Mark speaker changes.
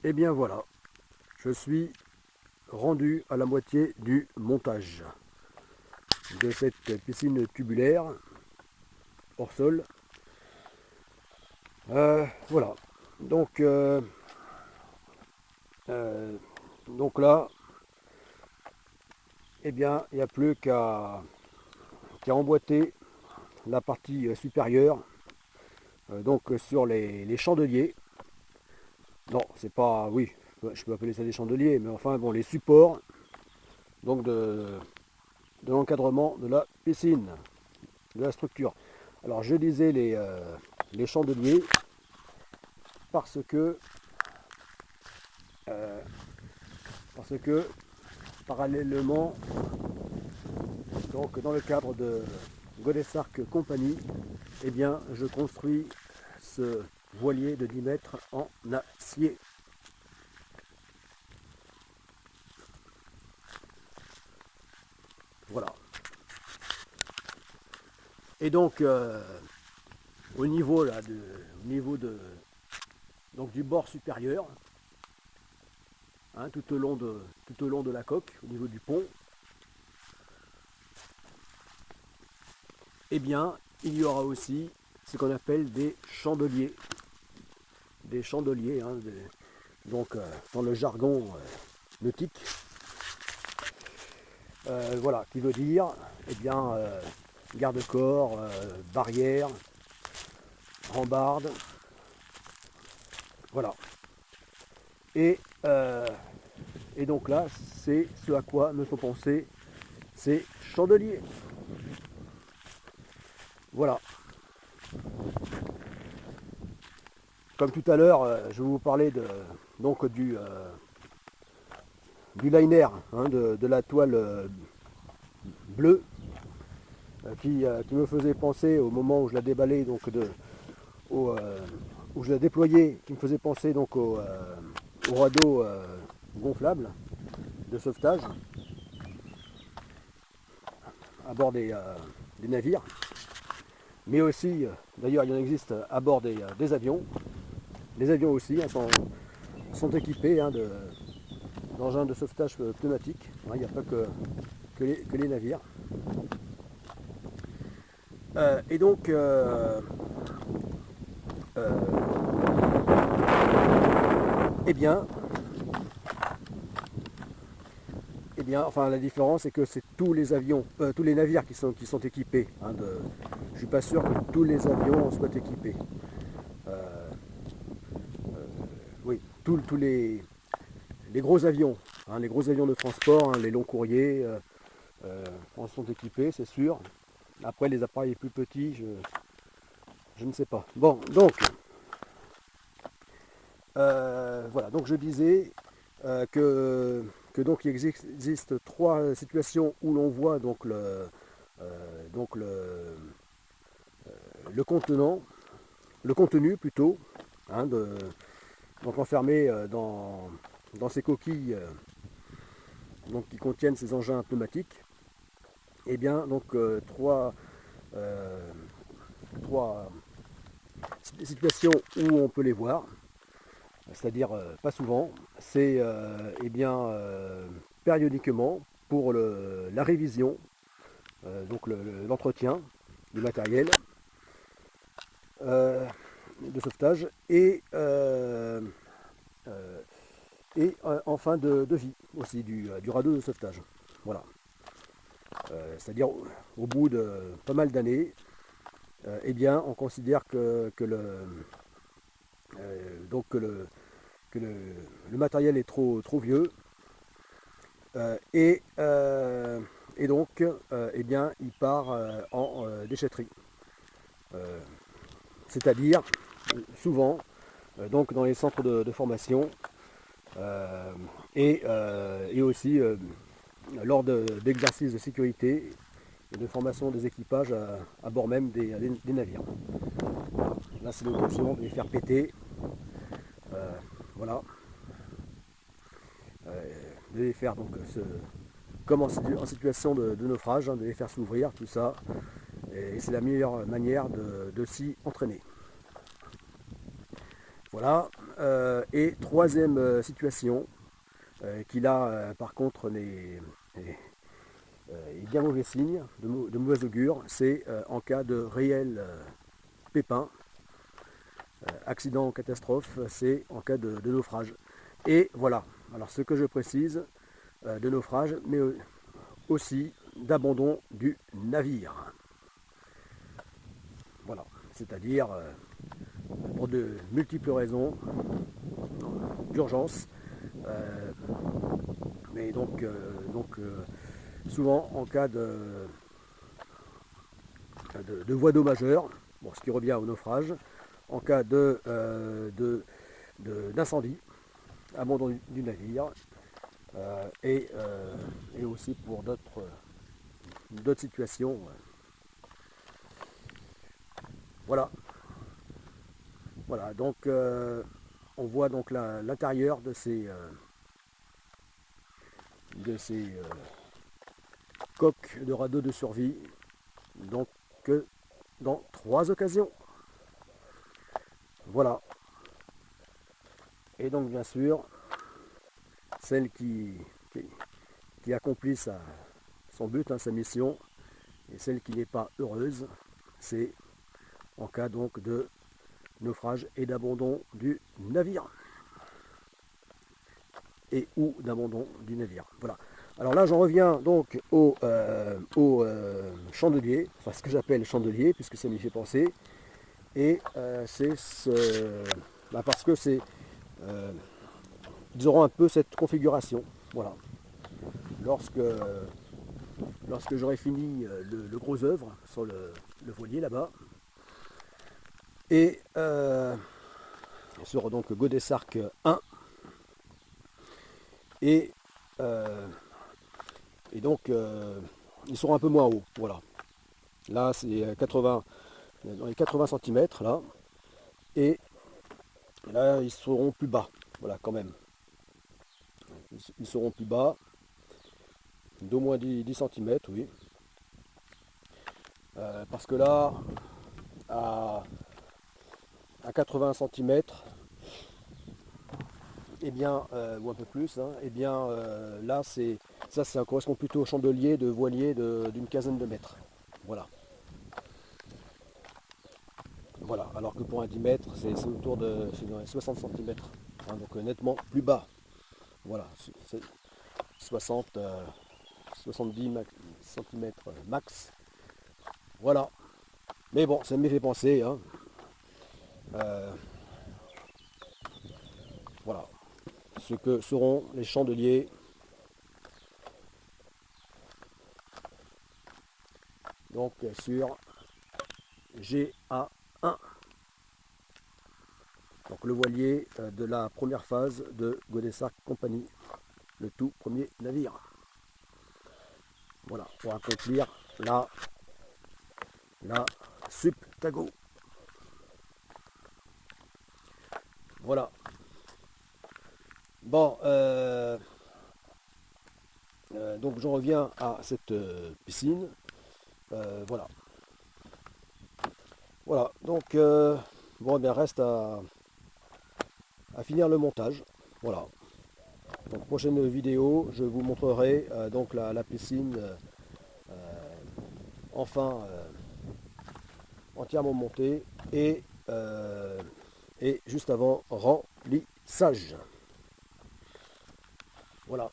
Speaker 1: Et bien voilà, je suis rendu à la moitié du montage de cette piscine tubulaire hors sol. Voilà, donc, euh, donc là, eh bien, il n'y a plus qu'à emboîter la partie supérieure, donc sur les chandeliers. Non, c'est pas, oui, je peux appeler ça des chandeliers, mais enfin bon, les supports donc de l'encadrement de la piscine, de la structure. Alors je disais les chandeliers parce que, euh, parce que parallèlement, donc dans le cadre de Godesarc Compagnie, eh bien je construis ce voilier de 10 mètres en acier. Voilà. Et donc au niveau là, donc du bord supérieur, hein, tout au long de la coque, au niveau du pont, eh bien, il y aura aussi ce qu'on appelle des chandeliers. Des chandeliers, hein, donc dans le jargon nautique, voilà, qui veut dire, eh bien, garde-corps, barrière, rambarde, voilà. Et, euh, et donc là, c'est ce à quoi me faut penser ces chandeliers. Voilà. Comme tout à l'heure, je vais vous parler donc du liner, hein, de la toile bleue qui me faisait penser au moment où je la déballais, donc où je la déployais, qui me faisait penser donc au radeau gonflable de sauvetage à bord des navires, mais aussi, d'ailleurs il y en existe à bord des avions. Les avions aussi, hein, sont équipés, hein, d'engins de sauvetage pneumatiques. Il n'y a pas que les navires. Et donc, eh bien, enfin la différence c'est que c'est tous les avions, tous les navires qui sont équipés. Hein, je suis pas sûr que tous les avions soient équipés. Oui, tous les gros avions, hein, les gros avions de transport, hein, les longs courriers, en sont équipés, c'est sûr. Après les appareils plus petits, je ne sais pas. Bon, donc, voilà, donc je disais que donc il existe trois situations où l'on voit donc le contenant, le contenu plutôt, hein, donc enfermé dans ces coquilles donc, qui contiennent ces engins pneumatiques. Et bien donc euh, trois situations où on peut les voir, c'est-à-dire pas souvent, c'est eh bien périodiquement pour la révision, donc l'entretien du matériel de sauvetage en fin de vie aussi du radeau de sauvetage. Voilà. C'est-à-dire au bout de pas mal d'années, eh bien on considère donc le matériel est trop vieux et donc eh bien il part en déchetterie. Euh, C'est-à-dire souvent donc dans les centres de formation euh, et aussi lors d'exercices de sécurité et de formation des équipages à bord même des navires. Voilà. Là c'est l'occasion de les faire péter, voilà, de les faire donc comme en situation de naufrage, hein, de les faire s'ouvrir, tout ça, et c'est la meilleure manière de s'y entraîner. Voilà. et troisième situation, qui là par contre est bien mauvais signe, de mauvais augure, c'est en cas de réel pépin, accident ou catastrophe, c'est en cas de naufrage. Et voilà, alors ce que je précise, de naufrage, mais aussi d'abandon du navire. Voilà, c'est-à-dire pour de multiples raisons d'urgence, mais donc souvent en cas de voie d'eau majeure, bon, ce qui revient au naufrage, en cas d'incendie, abandon du navire, et aussi pour d'autres situations. Voilà. Voilà, donc on voit donc l'intérieur de ces coques de radeau de survie, donc dans 3 occasions. Voilà. Et donc bien sûr, celle qui accomplit son but, hein, sa mission, et celle qui n'est pas heureuse, c'est en cas donc de naufrage et d'abandon du navire. Et ou d'abandon du navire. Voilà. Alors là, j'en reviens donc au chandelier, enfin ce que j'appelle chandelier, puisque ça m'y fait penser. Et c'est parce que ils auront un peu cette configuration. Voilà. Lorsque j'aurai fini le gros œuvre sur le voilier là-bas, et sur donc Godessarc 1, et donc ils seront un peu moins hauts. Voilà. Là c'est 80, dans les 80 cm là, et là ils seront plus bas. Voilà, quand même. Ils seront plus bas, d'au moins 10 cm, oui. Parce que là, à 80 cm, eh bien, ou un peu plus, hein, eh bien, là, ça correspond plutôt au chandelier de voilier d'une quinzaine de mètres. Voilà. Voilà, alors que pour un 10 mètres, c'est autour de 60 cm. Hein, donc nettement plus bas. Voilà, 60, 70 cm max. Voilà. Mais bon, ça me fait penser. Hein. Voilà. Ce que seront les chandeliers donc sur GA1. Donc le voilier de la première phase de Godessarc Compagnie, le tout premier navire. Voilà, pour accomplir la Subtago. Voilà. Bon, donc j'en reviens à cette piscine. Voilà. Voilà, donc bon, eh bien reste à finir le montage. Voilà. Donc prochaine vidéo, je vous montrerai donc la piscine enfin entièrement montée et juste avant remplissage. Voilà.